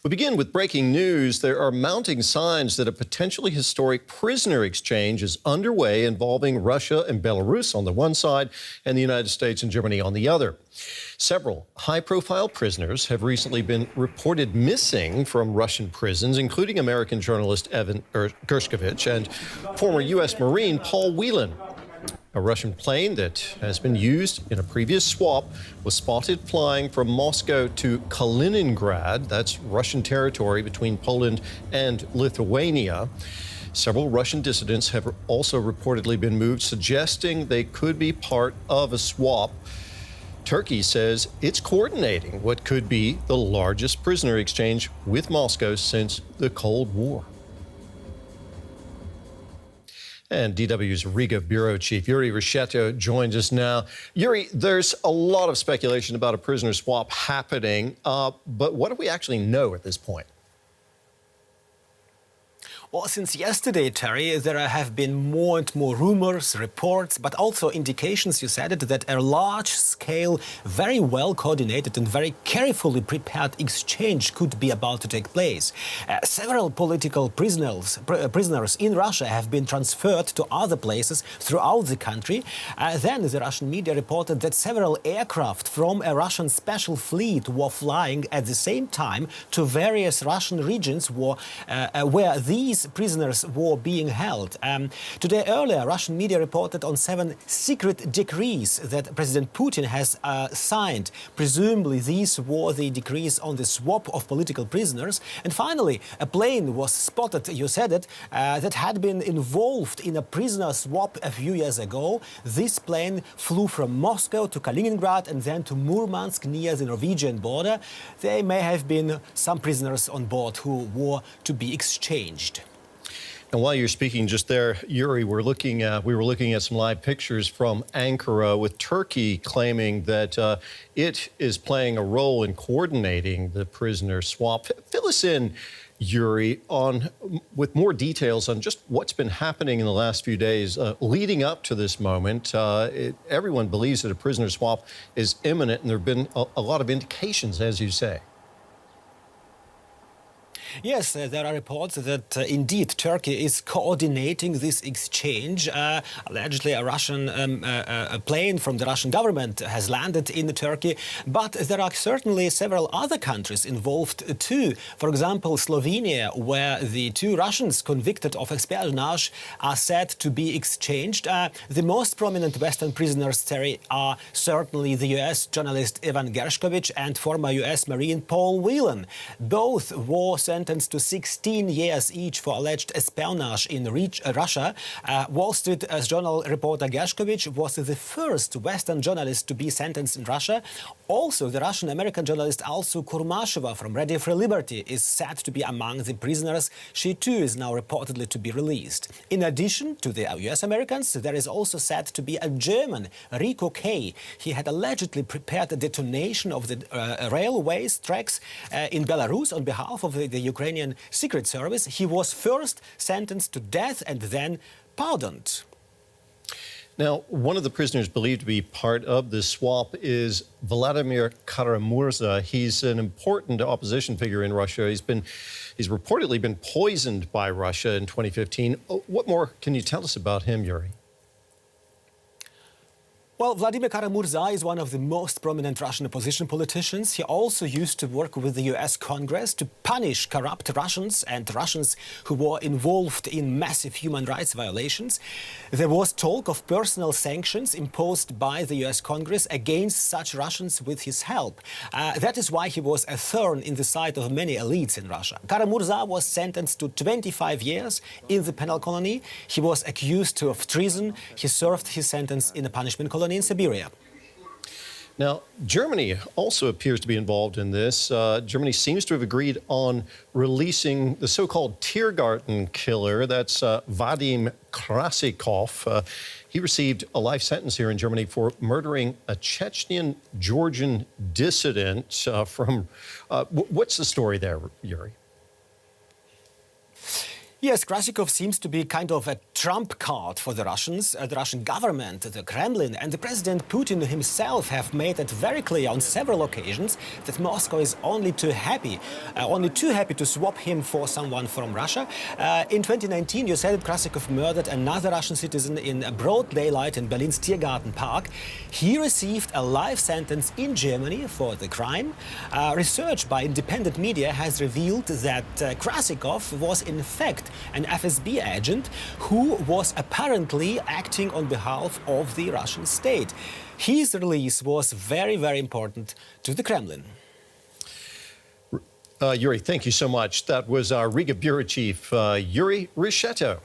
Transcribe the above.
We begin with breaking news. There are mounting signs that a potentially historic prisoner exchange is underway involving Russia and Belarus on the one side and the United States and Germany on the other. Several high-profile prisoners have recently been reported missing from Russian prisons, including American journalist Evan Gershkovich and former US Marine Paul Whelan. A Russian plane that has been used in a previous swap was spotted flying from Moscow to Kaliningrad. That's Russian territory between Poland and Lithuania. Several Russian dissidents have also reportedly been moved, suggesting they could be part of a swap. Turkey says it's coordinating what could be the largest prisoner exchange with Moscow since the Cold War. And DW's Riga bureau chief Yuri Resheto joins us now. Yuri, there's a lot of speculation about a prisoner swap happening, but what do we actually know at this point? Well, since yesterday, Terry, there have been more and more rumors, reports, but also indications, you said it, that a large-scale, very well-coordinated and very carefully prepared exchange could be about to take place. Several political prisoners in Russia have been transferred to other places throughout the country. Then the Russian media reported that several aircraft from a Russian special fleet were flying at the same time to various Russian regions where these prisoners were being held. Today earlier, Russian media reported on 7 secret decrees that President Putin has signed. Presumably, these were the decrees on the swap of political prisoners. And finally, a plane was spotted, you said it, that had been involved in a prisoner swap a few years ago. This plane flew from Moscow to Kaliningrad and then to Murmansk near the Norwegian border. There may have been some prisoners on board who were to be exchanged. And while you're speaking just there, Yuri, we were looking at some live pictures from Ankara, with Turkey claiming that it is playing a role in coordinating the prisoner swap. Fill us in, Yuri, with more details on just what's been happening in the last few days leading up to this moment. Everyone believes that a prisoner swap is imminent, and there have been a lot of indications, as you say. Yes, there are reports that indeed Turkey is coordinating this exchange. Allegedly, a Russian a plane from the Russian government has landed in Turkey, but there are certainly several other countries involved too. For example, Slovenia, where the 2 Russians convicted of espionage are said to be exchanged. The most prominent Western prisoners, Terry, are certainly the US journalist Evan Gershkovich and former US Marine Paul Whelan. Both were sentenced to 16 years each for alleged espionage in Russia. Wall Street Journal reporter Gershkovich was the first Western journalist to be sentenced in Russia. Also, the Russian-American journalist Alsu Kurmasheva from Radio Free Liberty is said to be among the prisoners. She too is now reportedly to be released. In addition to the US Americans, there is also said to be a German, Rico K. He had allegedly prepared the detonation of the railways tracks in Belarus on behalf of the Ukrainian Secret Service. He was first sentenced to death and then pardoned. Now, one of the prisoners believed to be part of this swap is Vladimir Kara-Murza. He's an important opposition figure in Russia. He's reportedly been poisoned by Russia in 2015. What more can you tell us about him, Yuri? Well, Vladimir Kara-Murza is one of the most prominent Russian opposition politicians. He also used to work with the US Congress to punish corrupt Russians and Russians who were involved in massive human rights violations. There was talk of personal sanctions imposed by the US Congress against such Russians with his help. That is why he was a thorn in the side of many elites in Russia. Kara-Murza was sentenced to 25 years in the penal colony. He was accused of treason. He served his sentence in a punishment colony in Siberia. Now, Germany also appears to be involved in this. Germany seems to have agreed on releasing the so-called Tiergarten killer. That's Vadim Krassikov. He received a life sentence here in Germany for murdering a Chechen Georgian dissident what's the story there, Yuri? Yes, Krasikov seems to be kind of a trump card for the Russians. The Russian government, the Kremlin and the President Putin himself have made it very clear on several occasions that Moscow is only too happy to swap him for someone from Russia. In 2019, you said that Krasikov murdered another Russian citizen in broad daylight in Berlin's Tiergarten Park. He received a life sentence in Germany for the crime. Research by independent media has revealed that Krasikov was in fact an FSB agent who was apparently acting on behalf of the Russian state. His release was very, very important to the Kremlin. Yuri, thank you so much. That was our Riga bureau chief, Yuri Risheto.